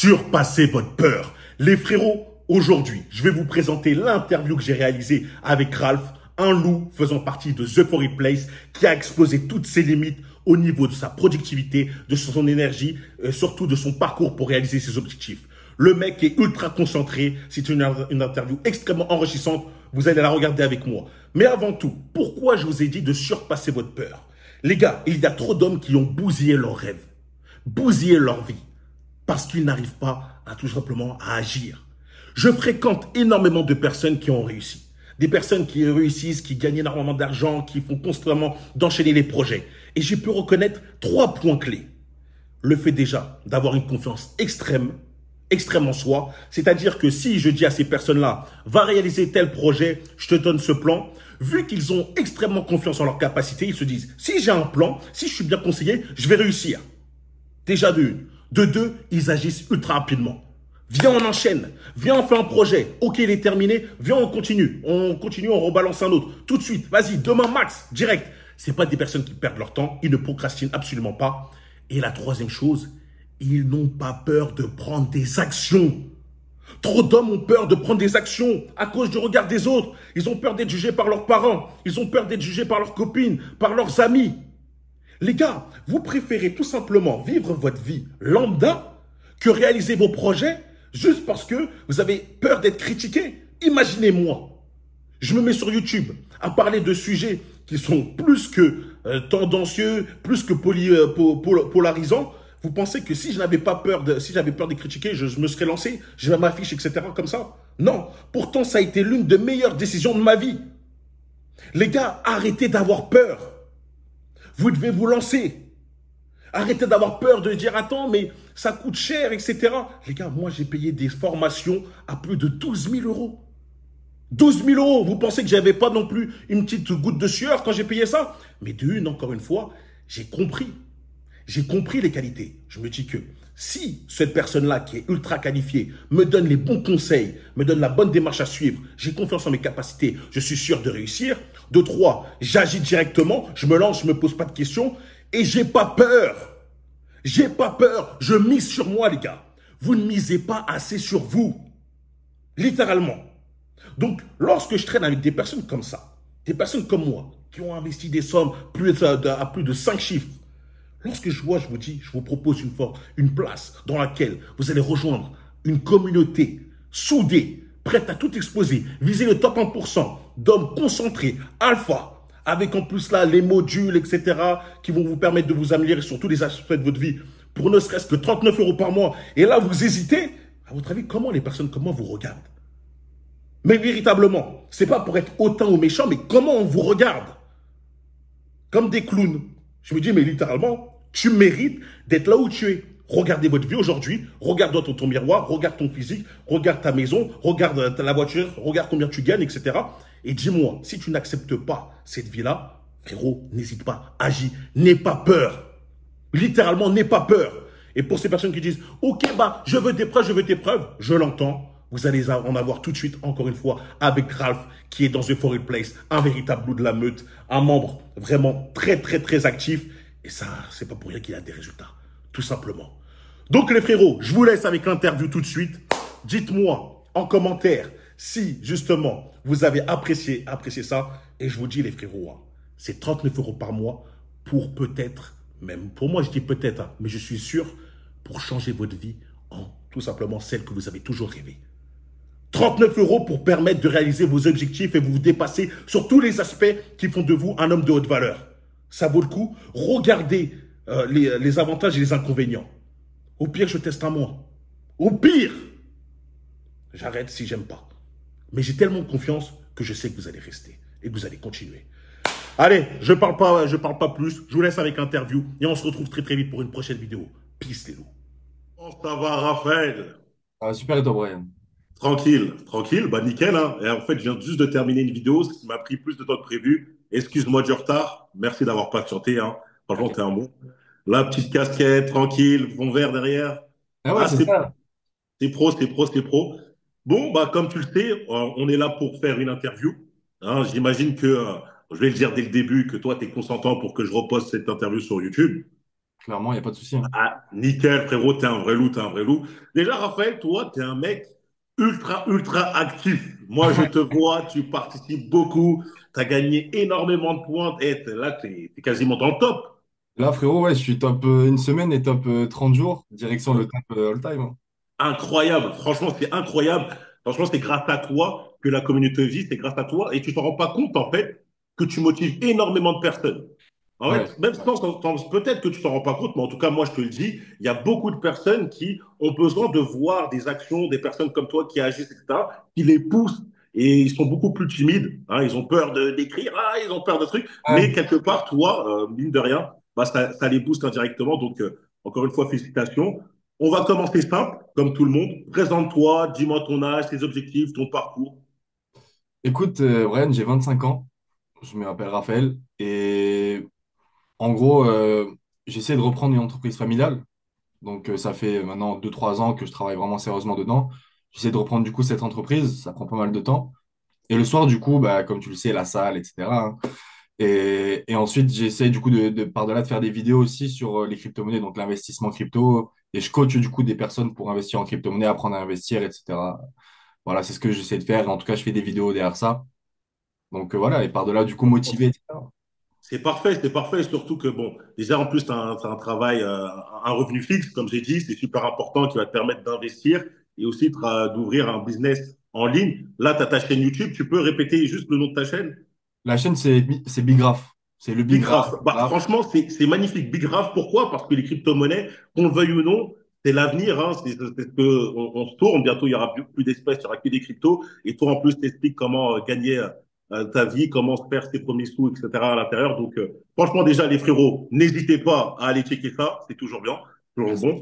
Surpassez votre peur. Les frérots, aujourd'hui, je vais vous présenter l'interview que j'ai réalisée avec Ralph, un loup faisant partie de The Euphoric Place qui a explosé toutes ses limites au niveau de sa productivité, de son énergie, surtout de son parcours pour réaliser ses objectifs. Le mec est ultra concentré, c'est une interview extrêmement enrichissante, vous allez la regarder avec moi. Mais avant tout, pourquoi je vous ai dit de surpasser votre peur? Les gars, il y a trop d'hommes qui ont bousillé leurs rêves, bousillé leur vie, parce qu'ils n'arrivent pas à tout simplement à agir. Je fréquente énormément de personnes qui ont réussi. Des personnes qui réussissent, qui gagnent énormément d'argent, qui font constamment d'enchaîner les projets. Et j'ai pu reconnaître 3 points clés. Le fait déjà d'avoir une confiance extrême en soi. C'est-à-dire que si je dis à ces personnes-là, va réaliser tel projet, je te donne ce plan, vu qu'ils ont extrêmement confiance en leur capacité, ils se disent, si j'ai un plan, si je suis bien conseillé, je vais réussir. Déjà de une. De deux, ils agissent ultra rapidement. Viens, on enchaîne. Viens, on fait un projet. Ok, il est terminé. Viens, on continue. On continue, on rebalance un autre. Tout de suite. Vas-y, demain max, direct. C'est pas des personnes qui perdent leur temps. Ils ne procrastinent absolument pas. Et la troisième chose, ils n'ont pas peur de prendre des actions. Trop d'hommes ont peur de prendre des actions à cause du regard des autres. Ils ont peur d'être jugés par leurs parents. Ils ont peur d'être jugés par leurs copines, par leurs amis. Les gars, vous préférez tout simplement vivre votre vie lambda que réaliser vos projets juste parce que vous avez peur d'être critiqué. Imaginez-moi, je me mets sur YouTube à parler de sujets qui sont plus que tendancieux, plus que polarisants. Vous pensez que si je n'avais pas peur si j'avais peur de critiquer, je me serais lancé, je vais m'afficher, etc. comme ça? Non. Pourtant, ça a été l'une des meilleures décisions de ma vie. Les gars, arrêtez d'avoir peur. Vous devez vous lancer. Arrêtez d'avoir peur de dire, attends, mais ça coûte cher, etc. Les gars, moi, j'ai payé des formations à plus de 12 000 euros. 12 000 euros. Vous pensez que j'avais pas non plus une petite goutte de sueur quand j'ai payé ça? Mais de une, encore une fois, j'ai compris. J'ai compris les qualités. Je me dis que si cette personne-là qui est ultra qualifiée me donne les bons conseils, me donne la bonne démarche à suivre, j'ai confiance en mes capacités, je suis sûr de réussir. De 3, j'agis directement, je me lance, je ne me pose pas de questions et j'ai pas peur. J'ai pas peur. Je mise sur moi, les gars. Vous ne misez pas assez sur vous. Littéralement. Donc, lorsque je traîne avec des personnes comme ça, des personnes comme moi, qui ont investi des sommes à plus de 5 chiffres, lorsque je vois, je vous dis, je vous propose une place dans laquelle vous allez rejoindre une communauté soudée, prête à tout exploser, viser le top 1% d'hommes concentrés, alpha, avec en plus là les modules, etc., qui vont vous permettre de vous améliorer sur tous les aspects de votre vie, pour ne serait-ce que 39 euros par mois. Et là, vous hésitez. À votre avis, comment les personnes comme moi vous regardent? Mais véritablement, c'est pas pour être hautain ou méchant, mais comment on vous regarde? Comme des clowns. Je me dis, mais littéralement, tu mérites d'être là où tu es. Regardez votre vie aujourd'hui, regarde dans ton miroir, regarde ton physique, regarde ta maison, regarde la voiture, regarde combien tu gagnes, etc. Et dis-moi, si tu n'acceptes pas cette vie-là, frérot, n'hésite pas, agis, n'aie pas peur. Littéralement, n'aie pas peur. Et pour ces personnes qui disent, ok, bah, je veux des preuves, je l'entends. Vous allez en avoir tout de suite, encore une fois, avec Ralph, qui est dans The Euphoric Place, un véritable loup de la meute, un membre vraiment très actif. Et ça, c'est pas pour rien qu'il a des résultats, tout simplement. Donc les frérots, je vous laisse avec l'interview tout de suite. Dites-moi en commentaire si, justement, vous avez apprécié ça. Et je vous dis, les frérots, hein, c'est 39 euros par mois pour peut-être, même pour moi, je dis peut-être, hein, mais je suis sûr, pour changer votre vie en tout simplement celle que vous avez toujours rêvé. 39 euros pour permettre de réaliser vos objectifs et vous dépasser sur tous les aspects qui font de vous un homme de haute valeur. Ça vaut le coup. Regardez les avantages et les inconvénients. Au pire, je teste un mois. Au pire, j'arrête si j'aime pas. Mais j'ai tellement confiance que je sais que vous allez rester et que vous allez continuer. Allez, je parle pas plus. Je vous laisse avec l'interview et on se retrouve très vite pour une prochaine vidéo. Peace les loups. Comment ça va, Raphaël? Ah, super, et toi, Brian? Tranquille, bah nickel, hein. Et en fait, je viens juste de terminer une vidéo, ce qui m'a pris plus de temps que prévu. Excuse-moi du retard. Merci d'avoir patienté, hein. Franchement, t'es T'inquiète. un bon. La petite casquette, tranquille, fond vert derrière. Ah ouais, Ah, c'est ça. c'est pro, c'est pro, c'est pro. Bon, bah, comme tu le sais, on est là pour faire une interview. Hein. J'imagine que, je vais le dire dès le début, que toi, tu es consentant pour que je repose cette interview sur YouTube. Clairement, il n'y a pas de souci, hein. Ah, nickel, frérot, t'es un vrai loup, t'es un vrai loup. Déjà, Raphaël, toi, t'es un mec ultra, ultra actif. Moi, je te vois, tu participes beaucoup, t'as gagné énormément de points. Et là, t'es quasiment dans le top. Là, frérot, ouais, je suis top une semaine et top 30 jours, direction le top all-time, hein. Incroyable. Franchement, c'est incroyable. Franchement, c'est grâce à toi que la communauté vit, c'est grâce à toi. Et tu t'en rends pas compte, en fait, que tu motives énormément de personnes. En Ouais, fait, même peut-être que tu t'en rends pas compte, mais en tout cas, moi, je te le dis, il y a beaucoup de personnes qui ont besoin de voir des actions, des personnes comme toi qui agissent, etc., qui les poussent. Et ils sont beaucoup plus timides, hein, ils ont peur d'écrire, ah, ils ont peur de trucs. Mais ouais. quelque part, toi, mine de rien, bah, ça les booste indirectement. Donc, encore une fois, félicitations. On va commencer simple, comme tout le monde. Présente-toi, dis-moi ton âge, tes objectifs, ton parcours. Écoute, Brian, j'ai 25 ans, je m'appelle Raphaël, et en gros, j'essaie de reprendre une entreprise familiale. Donc, ça fait maintenant 2 3 ans que je travaille vraiment sérieusement dedans. J'essaie de reprendre du coup cette entreprise, ça prend pas mal de temps. Et le soir, du coup, bah, comme tu le sais, la salle, etc., hein. Et ensuite, j'essaie du coup par-delà de faire des vidéos aussi sur les crypto-monnaies, donc l'investissement crypto. Et je coach du coup des personnes pour investir en crypto-monnaie, apprendre à investir, etc. Voilà, c'est ce que j'essaie de faire. Et en tout cas, je fais des vidéos derrière ça. Donc voilà, et par-delà, du coup, motivé, etc. C'est parfait, surtout que, bon, déjà, en plus, tu as, un travail, un revenu fixe, comme j'ai dit, c'est super important qui va te permettre d'investir et aussi d'ouvrir un business en ligne. Là, tu as ta chaîne YouTube, tu peux répéter juste le nom de ta chaîne? La chaîne, c'est Big Raph. C'est le Big Big Raph. Raph. Bah, franchement, c'est magnifique. Big Raph, pourquoi? Parce que les crypto-monnaies, qu'on le veuille ou non, c'est l'avenir. Hein. C'est ce que on se tourne. Bientôt, il y aura plus d'espèces, il y aura que des cryptos. Et toi, en plus, t'expliques comment gagner ta vie, comment se faire ses premiers sous, etc. à l'intérieur. Donc, franchement, déjà, les frérots, n'hésitez pas à aller checker ça. C'est toujours bien, toujours Merci. bon.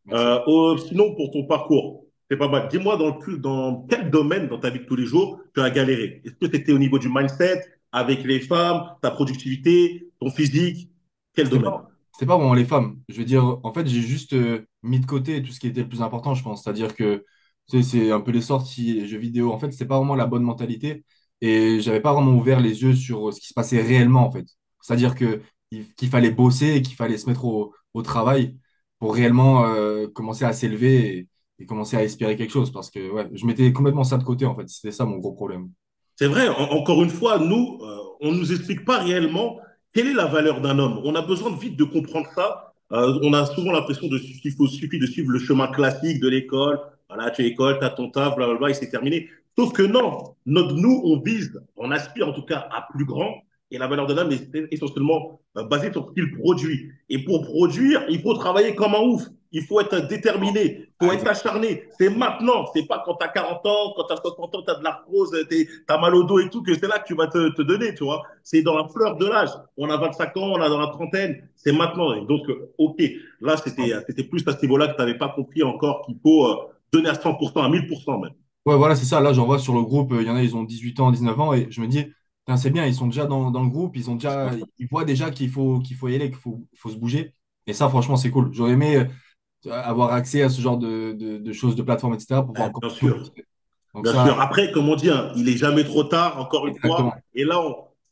Merci. Sinon, pour ton parcours, c'est pas mal. Dis-moi dans quel domaine dans ta vie de tous les jours tu as galéré. Est-ce que c'était au niveau du mindset, avec les femmes, ta productivité, ton physique? Quel C'était domaine? pas, c'était pas vraiment les femmes. Je veux dire, en fait, j'ai juste mis de côté tout ce qui était le plus important, je pense. C'est-à-dire que tu sais, c'est un peu les sorties, les jeux vidéo. En fait, c'est pas vraiment la bonne mentalité. Et j'avais pas vraiment ouvert les yeux sur ce qui se passait réellement, en fait. C'est-à-dire qu'il fallait bosser et qu'il fallait se mettre au travail pour réellement commencer à s'élever et commencer à espérer quelque chose. Parce que ouais, je mettais complètement ça de côté, en fait. C'était ça mon gros problème. C'est vrai, encore une fois, nous, on ne nous explique pas réellement quelle est la valeur d'un homme. On a besoin de vite de comprendre ça. On a souvent l'impression qu'il suffit de suivre le chemin classique de l'école. Voilà, tu es école, tu as ton taf, blablabla, et c'est terminé. Sauf que non, nous, on vise, on aspire en tout cas à plus grand. Et la valeur d'un homme est essentiellement basée sur ce qu'il produit. Et pour produire, il faut travailler comme un ouf. Il faut être déterminé, il faut Ah, être acharné. C'est maintenant, c'est pas quand tu as 40 ans, quand tu as 60 ans, tu as de l'arthrose, tu as mal au dos et tout, que c'est là que tu vas te donner, tu vois. C'est dans la fleur de l'âge. On a 25 ans, on a dans la trentaine, c'est maintenant. Et donc, ok, là, c'était plus à ce niveau-là que tu n'avais pas compris encore qu'il faut donner à 100%, à 1000% même. ouais, voilà, c'est ça. Là, j'en vois sur le groupe, il y en a, ils ont 18 ans, 19 ans, et je me dis, putain, c'est bien, ils sont déjà dans le groupe, ils voient déjà qu'il faut y aller, qu'il faut se bouger. Et ça, franchement, c'est cool. J'aurais aimé avoir accès à ce genre de choses, de plateformes, etc., pour pouvoir encore Bien plus sûr. motiver. Donc Bien ça, sûr. Après, comme on dit, hein, il est jamais trop tard, encore une fois. exactement. Et là,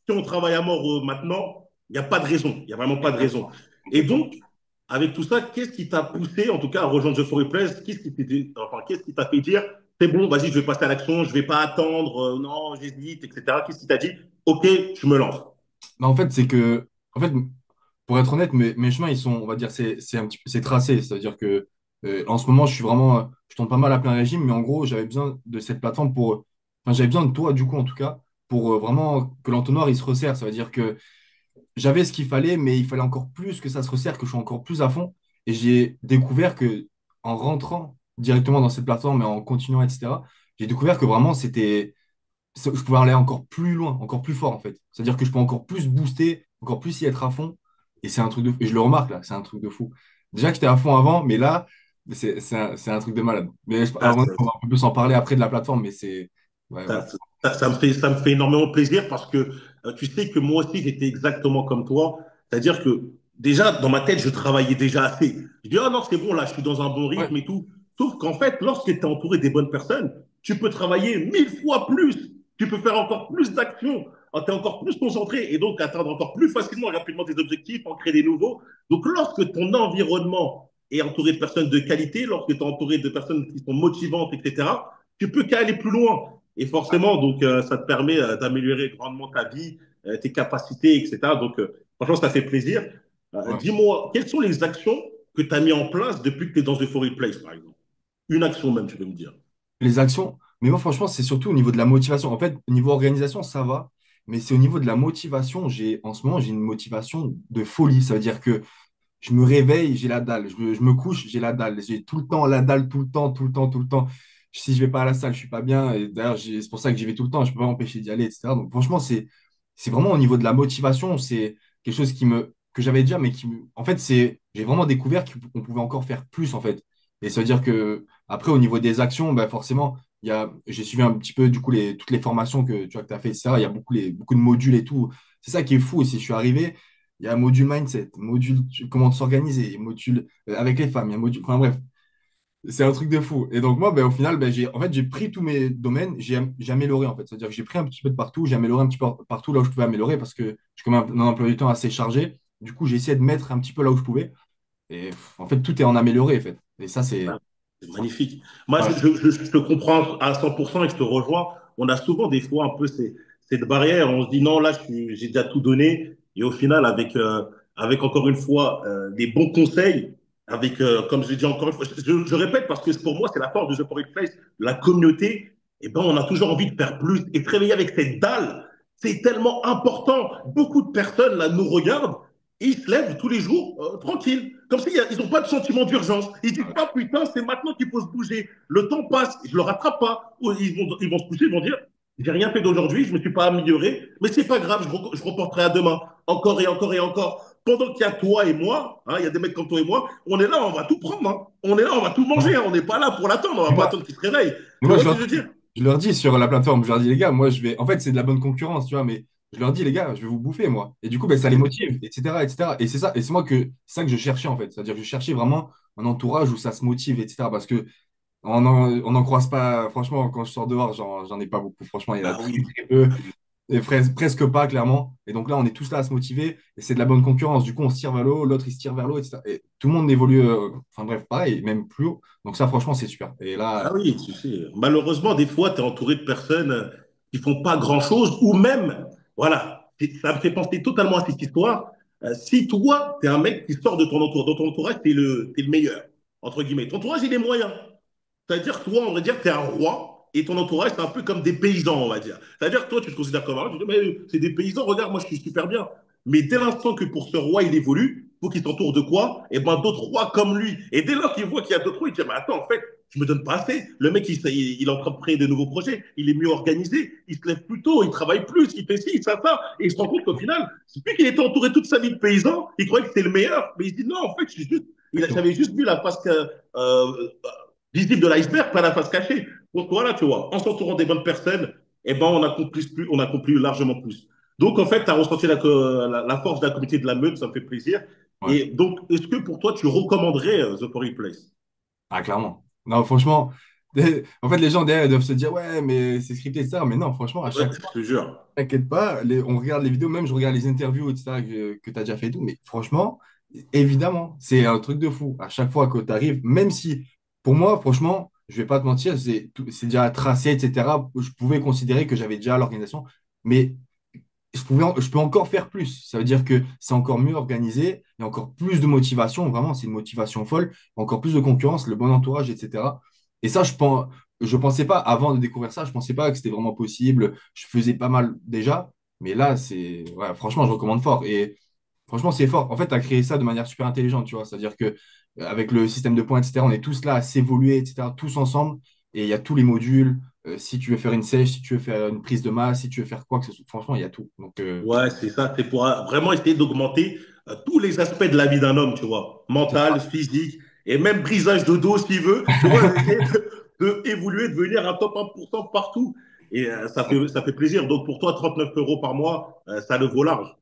si on travaille à mort maintenant, il n'y a pas de raison. Il n'y a vraiment pas de raison. Exactement. Et Exactement. donc, avec tout ça, qu'est-ce qui t'a poussé, en tout cas, à rejoindre The Four Place? Qu'est-ce qui t'a fait dire, c'est bon, vas-y, je vais passer à l'action, je ne vais pas attendre, non, j'hésite, etc. Qu'est-ce qui t'a dit, ok, je me lance? Mais en fait, en fait, pour être honnête, mes chemins, ils sont, on va dire, c'est un petit peu, c'est tracé. C'est-à-dire que en ce moment, je tourne pas mal à plein régime, mais en gros, j'avais besoin de cette plateforme enfin, j'avais besoin de toi, du coup, en tout cas, pour vraiment que l'entonnoir, il se resserre. Ça veut dire que j'avais ce qu'il fallait, mais il fallait encore plus que ça se resserre, que je sois encore plus à fond. Et j'ai découvert que, en rentrant directement dans cette plateforme et en continuant, etc., j'ai découvert que vraiment, je pouvais aller encore plus loin, encore plus fort en fait. C'est-à-dire que je peux encore plus booster, encore plus y être à fond. Et c'est un truc de fou. Et je le remarque là, c'est un truc de fou. Déjà que j'étais à fond avant, mais là, c'est un truc de malade. Mais Ah, on va un peu plus en parler après de la plateforme, mais c'est. Ouais, voilà. ça me fait énormément plaisir parce que tu sais que moi aussi, j'étais exactement comme toi. C'est-à-dire que déjà, dans ma tête, je travaillais déjà assez. Je dis, ah non, c'est bon, là, je suis dans un bon Ouais, rythme et tout. Sauf qu'en fait, lorsque tu es entouré des bonnes personnes, tu peux travailler 1000 fois plus. Tu peux faire encore plus d'actions. tu es encore plus concentré et donc atteindre encore plus facilement et rapidement tes objectifs, en créer des nouveaux. Donc, lorsque ton environnement est entouré de personnes de qualité, lorsque tu es entouré de personnes qui sont motivantes, etc., tu peux qu'aller plus loin. Et forcément, donc, ça te permet d'améliorer grandement ta vie, tes capacités, etc. Donc, franchement, ça fait plaisir. Ouais. Dis-moi, quelles sont les actions que tu as mis en place depuis que tu es dans Euphoria Place, par exemple? Une action même, tu peux me dire. Les actions, mais moi, franchement, c'est surtout au niveau de la motivation. En fait, au niveau organisation, ça va, mais c'est au niveau de la motivation. En ce moment, j'ai une motivation de folie. Ça veut dire que je me réveille, j'ai la dalle. Je me couche, j'ai la dalle. J'ai tout le temps la dalle, tout le temps, tout le temps, tout le temps. Si je vais pas à la salle, je suis pas bien. Et d'ailleurs, c'est pour ça que j'y vais tout le temps. Je peux pas m'empêcher d'y aller, etc. Donc, franchement, c'est vraiment au niveau de la motivation. C'est quelque chose que j'avais déjà, mais en fait, j'ai vraiment découvert qu'on pouvait encore faire plus, en fait. Et ça veut dire que, après, au niveau des actions, bah, forcément, j'ai suivi un petit peu, du coup, toutes les formations que tu as fait, etc. Il y a beaucoup de modules et tout. C'est ça qui est fou. Et si je suis arrivé, il y a un module mindset, module comment s'organiser, module avec les femmes, il y a un module, enfin bref, c'est un truc de fou. Et donc moi, ben, au final, ben, j'ai pris tous mes domaines, j'ai amélioré en fait. C'est-à-dire que j'ai pris un petit peu de partout, j'ai amélioré un petit peu partout là où je pouvais améliorer parce que j'ai quand même un emploi du temps assez chargé. Du coup, j'ai essayé de mettre un petit peu là où je pouvais. Et en fait, tout est en amélioré en fait. Et ça, Ouais, c'est... c'est magnifique. Moi, Ouais, je te comprends à 100% et je te rejoins. On a souvent des fois un peu cette barrière. On se dit non, là, j'ai déjà tout donné. Et au final, avec encore une fois des bons conseils, avec, comme je l'ai dit encore une fois, je répète parce que pour moi, c'est la force de The Power Place, la communauté. Et ben, on a toujours envie de faire plus et de réveiller avec cette dalle. C'est tellement important. Beaucoup de personnes là nous regardent et ils se lèvent tous les jours tranquilles, comme s'ils n'ont pas de sentiment d'urgence. Ils disent pas, putain, c'est maintenant qu'il faut se bouger. Le temps passe, je le rattrape pas. Ou ils vont se coucher, ils vont dire, j'ai rien fait d'aujourd'hui, je me suis pas amélioré, mais c'est pas grave, je reporterai à demain. Encore et encore et encore. Pendant qu'il y a toi et moi, hein, il y a des mecs comme toi et moi, on est là, on va tout prendre. Hein. On est là, on va tout manger. ouais. Hein. On n'est pas là pour l'attendre, on va Mais pas moi, attendre qu'il se réveille. mais Tu moi, vois ce que je veux dire? je leur dis sur la plateforme, je leur dis, les gars, moi, je vais. En fait, c'est de la bonne concurrence, tu vois, mais je leur dis, les gars, je vais vous bouffer, moi. Et du coup, ben, ça les motive, etc., etc. Et c'est ça, et c'est moi c'est ça que je cherchais, en fait. C'est-à-dire que je cherchais vraiment un entourage où ça se motive, etc. Parce que on n'en croise pas, franchement, quand je sors dehors, j'en ai pas beaucoup. Franchement, il y en a Bah très, oui. très peu. Et presque pas, clairement. Et donc là, on est tous là à se motiver. Et c'est de la bonne concurrence. Du coup, on se tire vers le haut, l'autre, il se tire vers le haut, etc. Et tout le monde évolue, enfin bref, pareil, même plus haut. Donc ça, franchement, c'est super. Et Ah là, oui, tu sais, malheureusement, des fois, tu es entouré de personnes qui font pas grand-chose ou même, voilà, ça me fait penser totalement à cette histoire. Si toi, tu es un mec qui sort de ton entourage, dans ton entourage, t'es le meilleur, entre guillemets. Ton entourage, il est moyen. C'est-à-dire, toi, on va dire que tu es un roi et ton entourage, c'est un peu comme des paysans, on va dire. C'est-à-dire, toi, tu te considères comme un roi, tu dis, mais c'est des paysans, regarde, moi, je suis super bien. Mais dès l'instant que pour ce roi, il évolue, il faut qu'il s'entoure de quoi? Eh ben, d'autres rois comme lui. Et dès lors qu'il voit qu'il y a d'autres rois, il dit, mais attends, en fait, je me donne pas assez. Le mec, il est en train de créer de nouveaux projets, il est mieux organisé, il se lève plus tôt, il travaille plus, il fait ci, il fait ça. Et il se rend compte qu'au final, c'est plus qu'il était entouré toute sa vie de paysans, il croyait que c'était le meilleur. Mais il se dit, non, en fait, exactement. j'avais juste vu la face visible de l'iceberg, pas la face cachée. Donc voilà, tu vois, en s'entourant des bonnes personnes, eh ben, on accomplit largement plus. Donc en fait, tu as ressenti la force de la communauté de la meute, ça me fait plaisir. Ouais. Et donc, est-ce que pour toi, tu recommanderais The Foreign Place? Ah, clairement. Non, franchement, en fait, les gens derrière ils doivent se dire, ouais, mais c'est scripté, ça. Mais non, franchement, à Ouais, chaque je fois, te jure. t'inquiète pas, on regarde les vidéos, même je regarde les interviews, etc., que tu as déjà fait et tout. Mais franchement, évidemment, c'est un truc de fou. À chaque fois que tu arrives, même si, pour moi, franchement, je vais pas te mentir, c'est déjà tracé, etc. Je pouvais considérer que j'avais déjà l'organisation, mais je peux encore faire plus. Ça veut dire que c'est encore mieux organisé, il y a encore plus de motivation. Vraiment, c'est une motivation folle, encore plus de concurrence, le bon entourage, etc. Et ça, je pensais pas, avant de découvrir ça, je pensais pas que c'était vraiment possible. Je faisais pas mal déjà, mais là, ouais, franchement, je recommande fort. Et franchement, c'est fort. En fait, tu as créé ça de manière super intelligente, tu vois. C'est-à-dire que avec le système de points, etc., on est tous là à s'évoluer, etc., tous ensemble. Et il y a tous les modules. Si tu veux faire une sèche, si tu veux faire une prise de masse, si tu veux faire quoi que ce soit, franchement, il y a tout. Donc, Ouais, c'est ça. C'est pour vraiment essayer d'augmenter tous les aspects de la vie d'un homme, tu vois. c'est Mental, ça. physique, et même brisage de dos s'il veut. Tu vois, essayer de évoluer, de devenir un top 1% partout. Et ça fait plaisir. Donc pour toi, 39 € par mois, ça le vaut large.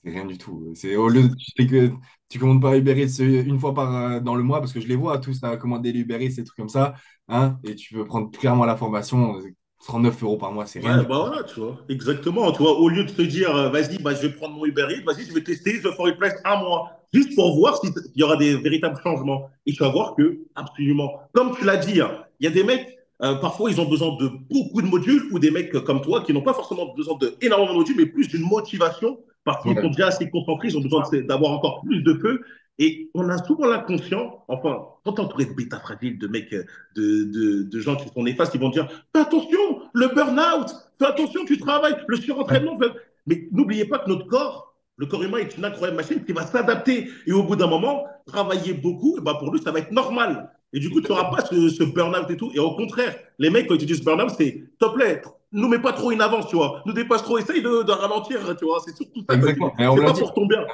C'est rien du tout. C'est au lieu, tu sais que tu commandes pas Uber Eats une fois dans le mois, parce que je les vois tous à commander les Uber Eats, ces trucs comme ça, hein, et tu veux prendre clairement la formation. 39 € par mois, c'est rien Ouais, du tout. bah voilà, tu vois. Exactement. Tu vois, au lieu de se dire, vas-y, bah, je vais prendre mon Uber Eats, vas-y, je vais tester The For Place un mois, juste pour voir s'il y aura des véritables changements. Et tu vas voir que, absolument, comme tu l'as dit, hein, il y a des mecs, parfois, ils ont besoin de beaucoup de modules, ou des mecs comme toi qui n'ont pas forcément besoin d'énormément de modules, mais plus d'une motivation, parce qu'ils sont Ouais, déjà assez concentrés, ils ont besoin d'avoir encore plus de feu. Et on a souvent l'inconscient, enfin, quand t'es entouré de bêta fragiles, de mecs, de gens qui sont néfastes, ils vont dire, fais attention, le burn-out, fais attention, tu travailles, le ouais, surentraînement. Mais n'oubliez pas que notre corps, le corps humain est une incroyable machine qui va s'adapter. Et au bout d'un moment, travailler beaucoup, et ben pour lui, ça va être normal. Et du coup, tu n'auras pas ce burn-out et tout. Et au contraire, les mecs, quand ils disent burn-out, c'est, s'il te plaît, nous mets pas trop une avance, tu vois. Nous dépasse trop, essaye de ralentir, tu vois. C'est surtout ça quand ils disent. exactement. Et on me C'est l'a pas dit. pour ton bien.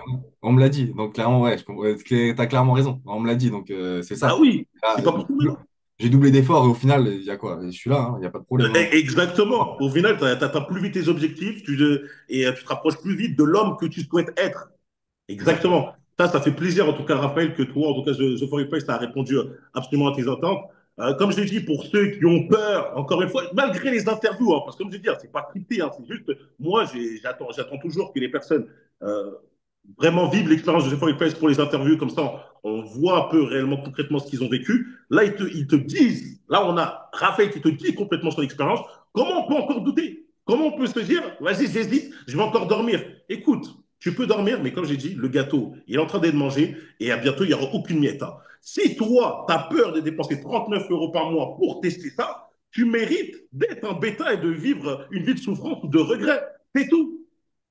On me l'a dit. Donc, clairement, ouais, t'as clairement raison. On me l'a dit. Donc, c'est Bah ça. oui, Ah, c'est pas pour ton bien. j'ai doublé d'efforts et au final, il y a quoi? Je suis là, hein, il n'y a pas de problème, hein. Exactement. Au final, tu atteins plus vite tes objectifs et tu te rapproches plus vite de l'homme que tu souhaites être. Exactement. Exactement. Ça fait plaisir, en tout cas, Raphaël, que toi, en tout cas, The For Place, ça a répondu absolument à tes attentes. Comme je l'ai dit, pour ceux qui ont peur, encore une fois, malgré les interviews, hein, parce que comme je dis, c'est pas scripté, hein, c'est juste, moi, j'attends toujours que les personnes euh, vraiment vivent l'expérience de The For Place pour les interviews, comme ça, on voit un peu réellement concrètement ce qu'ils ont vécu. Là, ils te disent, là, on a Raphaël qui te dit complètement son expérience. Comment on peut encore douter? Comment on peut se dire, vas-y, j'hésite, je vais encore dormir? Écoute, tu peux dormir, mais comme j'ai dit, le gâteau, il est en train d'être mangé et à bientôt, il n'y aura aucune miette, hein. Si toi, tu as peur de dépenser 39 € par mois pour tester ça, tu mérites d'être un bêta et de vivre une vie de souffrance ou de regret. C'est tout.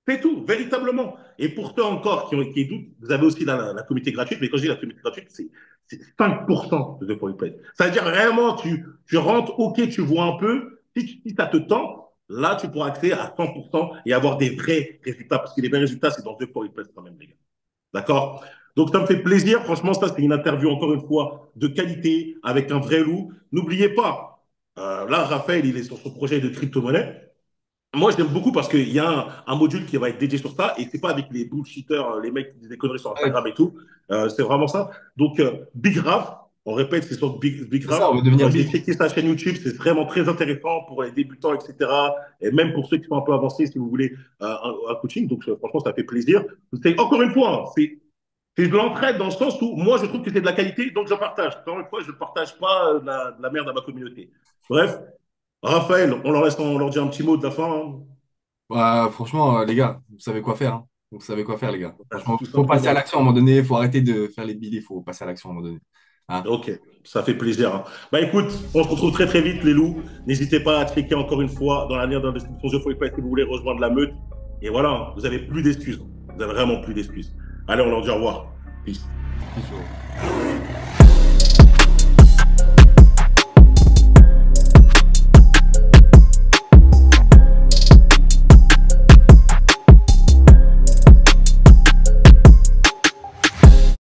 C'est tout, véritablement. Et pour ceux encore qui doutent, vous avez aussi la communauté gratuite, mais quand je dis la communauté gratuite, c'est 5% de The For Play. C'est-à-dire vraiment, tu rentres, ok, tu vois un peu, si ça te tente, là, tu pourras accéder à 100% et avoir des vrais résultats, parce que les vrais résultats, c'est dans The For Play quand même, les gars. D'accord. Donc, ça me fait plaisir. Franchement, ça, c'est une interview, encore une fois, de qualité, avec un vrai loup. N'oubliez pas, là, Raphaël, il est sur son projet de crypto-monnaie. Moi, je l'aime beaucoup parce qu'il y a un module qui va être dédié sur ça et c'est pas avec les bullshitters, les mecs qui disent des conneries sur Ouais, Instagram et tout. C'est vraiment ça. Donc, Big Rav, on répète, c'est sur Big c'est ça, Rav. on va devenir J'ai big. checké sa chaîne YouTube, c'est vraiment très intéressant pour les débutants, etc. Et même pour ceux qui sont un peu avancés, si vous voulez un coaching. Donc, franchement, ça fait plaisir. Encore une fois, hein, c'est de l'entraide dans le sens où moi, je trouve que c'est de la qualité, donc je partage. Encore une fois, je ne partage pas la merde à ma communauté. Bref, Raphaël, on leur dit un petit mot de la fin, hein. Bah, franchement, les gars, vous savez quoi faire, hein. Vous savez quoi faire, les gars. Franchement, Tout faut passer à simplement. l'action à un moment donné. Il faut arrêter de faire les billets. Il faut passer à l'action à un moment donné. Hein. Ok, ça fait plaisir, hein. Bah écoute, on se retrouve très très vite, les loups. N'hésitez pas à checker encore une fois dans la lien dans la description. Je ne pas si vous voulez rejoindre la meute. Et voilà, vous avez plus d'excuses. Vous avez vraiment plus d'excuses. Allez, on leur dit au revoir. Peace. Peace,